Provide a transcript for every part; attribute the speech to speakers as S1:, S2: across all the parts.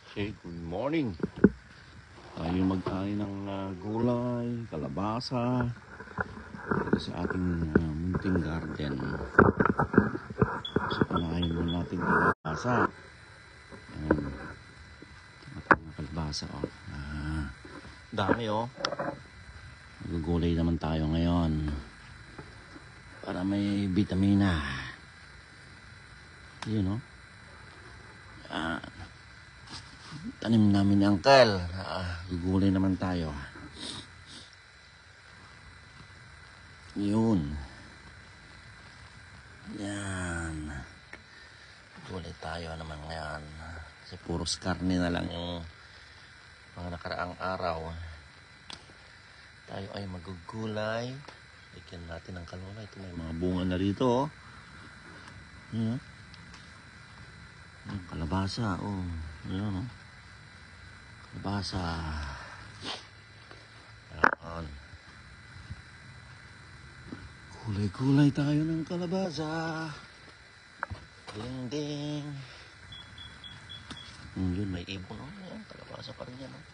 S1: Okay, good morning. Tayo magkain ng gulay, kalabasa dito sa ating munting garden. So, panahin muna natin kalabasa. Ayan. Mga kalabasa, oh. Dami, oh. Magugulay naman tayo ngayon para may vitamina. Yun, oh. Tanim namin ni Uncle. Gugulay naman tayo. Yun. Yan. Gulay tayo naman ngayon. Kasi puros karne na lang yung mga nakaraang araw. Tayo ay magugulay. Bigyan natin ng kanula. Ito may mga bunga na rito, oh. Yan. Yung kalabasa, oh. Yan, oh. Kalabasa. Yan. Kulay-kulay tayo ng kalabasa. Ding ding. Yun, may ibon, oh. Yan, kalabasa pa rin yan, oh.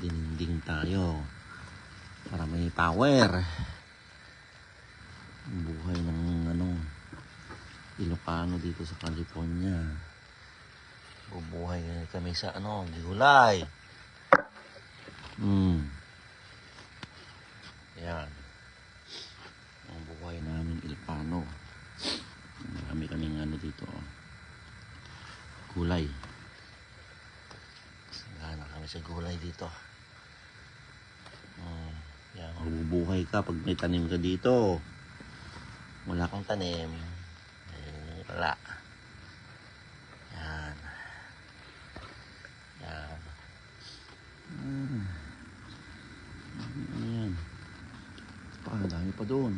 S1: Dinding tayo para may power. Buhay ng Ilocano dito sa California. Bubuhay kami sa gulay. Yan. Ang buhay namin Ilocano. Marami kaming dito, oh. Gulay. Sana kami sa gulay dito. Yan, mabubuhay ka pag may tanim ka dito. Wala kang tanim, wala. Yan. Yan. Ayan. Dami pa doon.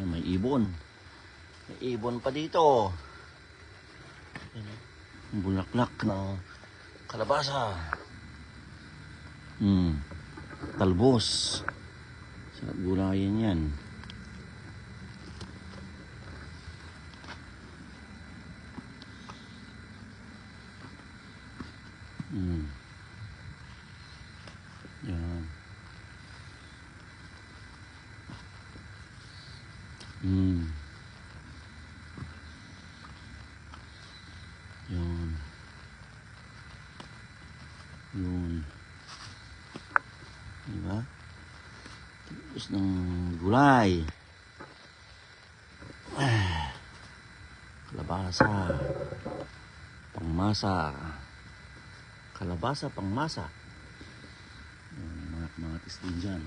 S1: May ibon. May ibon pa dito. Bulaklak ng kalabasa. Talbos. Sarap gulayan yan. Yan. Yan. Yun. Diba? Tapos ng gulay. Kalabasa. Pangmasa. Kalabasa, pangmasa. Mga tistin dyan.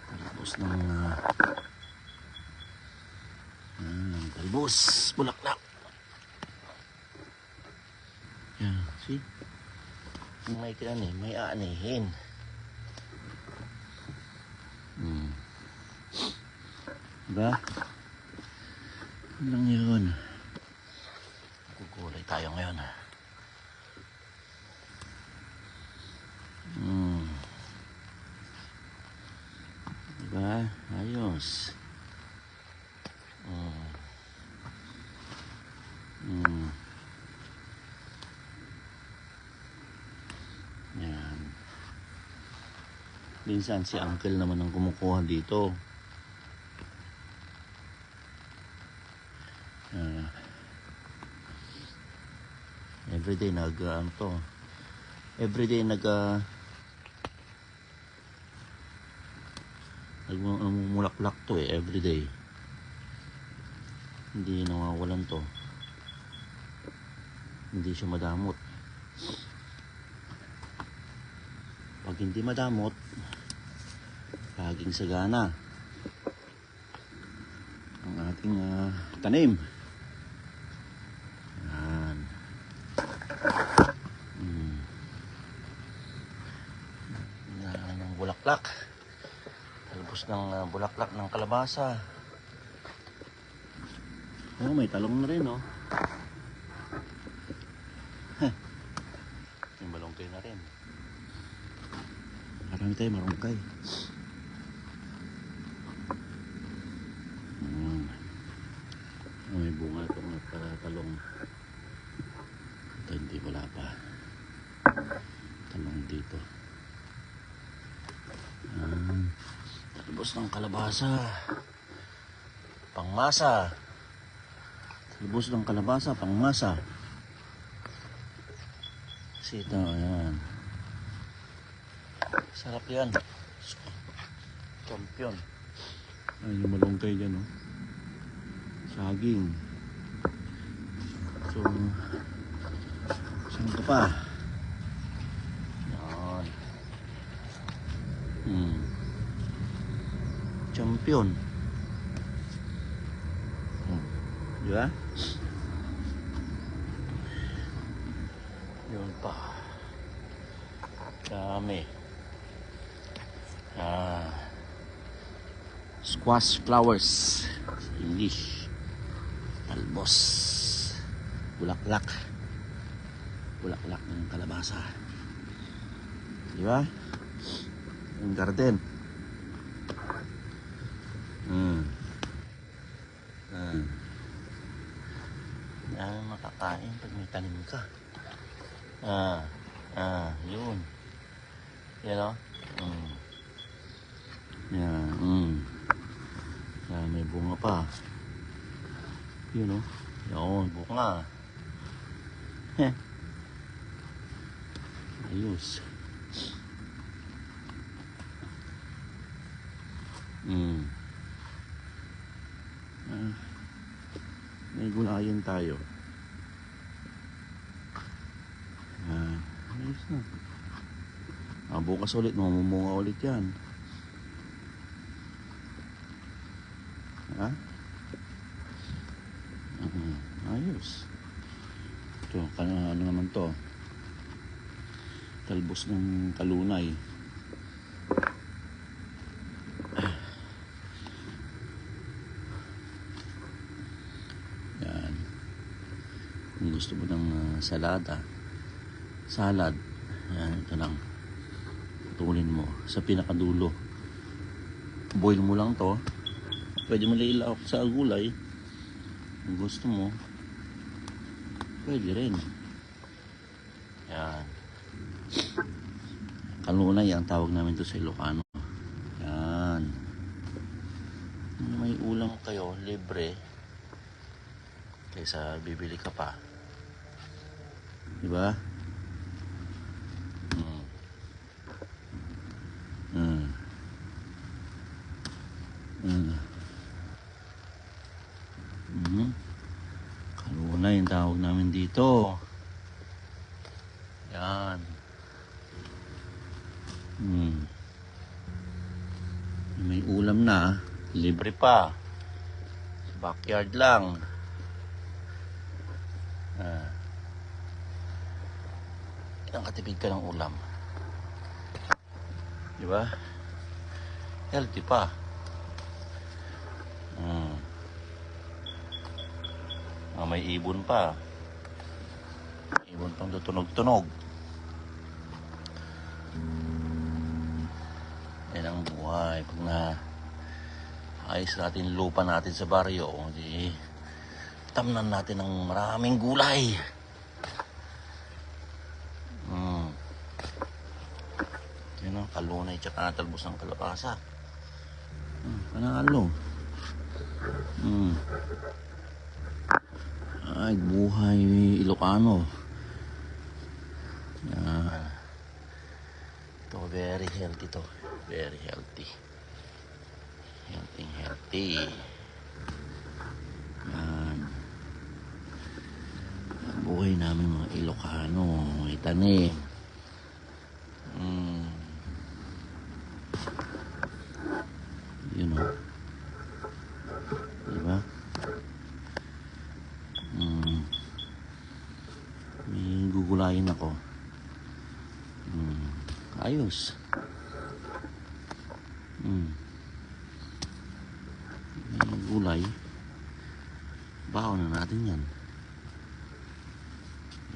S1: Tapos ng talbos. Bulaklak. Yan. See? May aanihin. Diba? Lang yun. Gugulay tayo ngayon. Diba? Ayos. Yan. Minsan si Uncle naman ang kumukuha dito. Everyday everyday nagmumulaklak to, everyday. Hindi nawawalan to. Hindi siya madamot. Pag hindi madamot, laging sagana ang ating tanim. Bulaklak. Talbos ng bulaklak ng kalabasa. May talong na rin, oh. May balongkay na rin. Marami tayo marungkay. May bunga itong talong. Ito hindi, wala pa. Talong dito. Talbos ng kalabasa. Pangmasa. Talbos ng kalabasa, pangmasa. Sito, ayan. Sarap yan. Champion. Ayun yung malungkay dyan, oh. Saging. So, saan ka pa? Yan. Champion. Di ba? Yun pa. Dami. Squash flowers. English. Talbos. Bulaklak. Bulaklak ng kalabasa. Di ba? Yung garden. Yan makakain pag may tanim ka. Yun. Yan o. Yan. Yan, may bunga pa. Yun o. Yun, bunga. Ayos. May gulayan tayo. Ayos na. Bukas ulit, mamumunga ulit yan. Ayos. Ito, ano naman to? Talbos ng kalunay. Yan. Kung gusto mo ng salad, yan, ito lang. Putulin mo sa pinakadulo. Boil mo lang to. Pwede mo ilaok sa gulay. Kung gusto mo, pwede rin. Yan. Kalunay ang tawag namin to sa Ilocano. Yan. May ulam kayo, libre. Kaysa bibili ka pa. Diba? Kalunay ang tawag namin dito. Yan. May ulam na, libre pa. Sa backyard lang. Ilang katipid ka ng ulam. Diba? Healthy pa. May ibon pa. Ibon pang tutunog-tunog. Yan ang buhay. Pag na ayos natin lupa natin sa baryo, di tamnan natin ng maraming gulay. Yan ang kalunay tsaka talbos ng kalabasa. Panalo. Ay, buhay Ilocano. Yan. Ito, very healthy to. Very healthy. Healthy. Yan. Buhay namin mga Ilocano. May tanim. Yun o. Diba? May gugulayin ako. Ayos. May gulay. Baon na natin yan.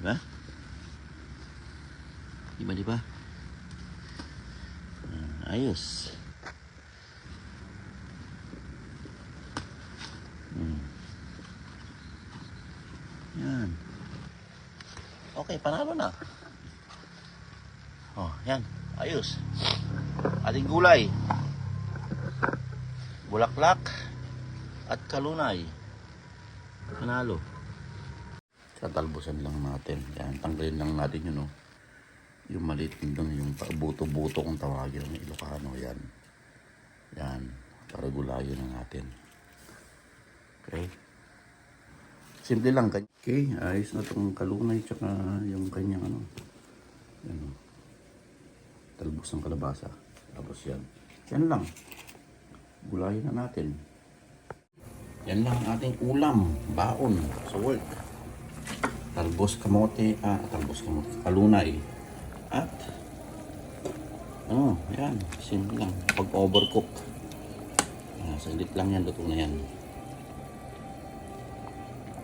S1: Diba? Diba? Ayos. Yan. Okay, panalo na. Oh, yan. Ayos. Ating gulay. Bulaklak at kalunay. Panalo. Tatalbusan lang natin. Yan, tanggalin lang natin yun, no? Yung maliit lang, yung buto-buto kung tawagin ng Ilocano. Yan. Yan. Para gulayin na natin. Okay. Simple lang. Okay, ayos na itong kalunay tsaka yung kanyang ano. Yan, no? Talbos ng kalabasa. Tapos yan. Yan lang. Gulayin na natin. Yan lang ang ating ulam. Baon sa work. Talbos kamote. Talbos kamote. Kalunay. At yan. Simple lang. Pag overcook. Saglit lang yan. Luto na yan.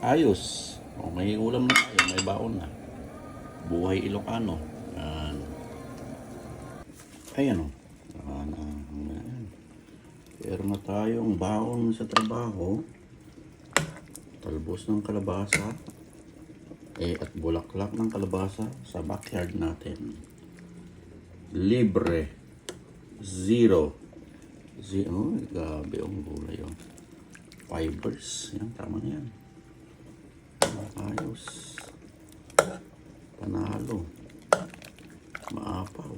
S1: Ayos. May ulam na tayo. May baon na. Buhay Ilocano. Yan. Ayan o. Meron na tayong baon sa trabaho. Talbos ng kalabasa. At bulaklak ng kalabasa sa backyard natin. Libre. Zero. Gabi ang gulay yun. Fibers. Yan, tama na yan. Ayos. Panalo. Maapaw.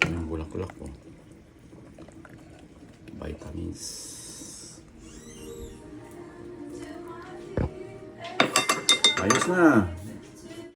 S1: Yung bulaklak po. Vitamins. Ayos na.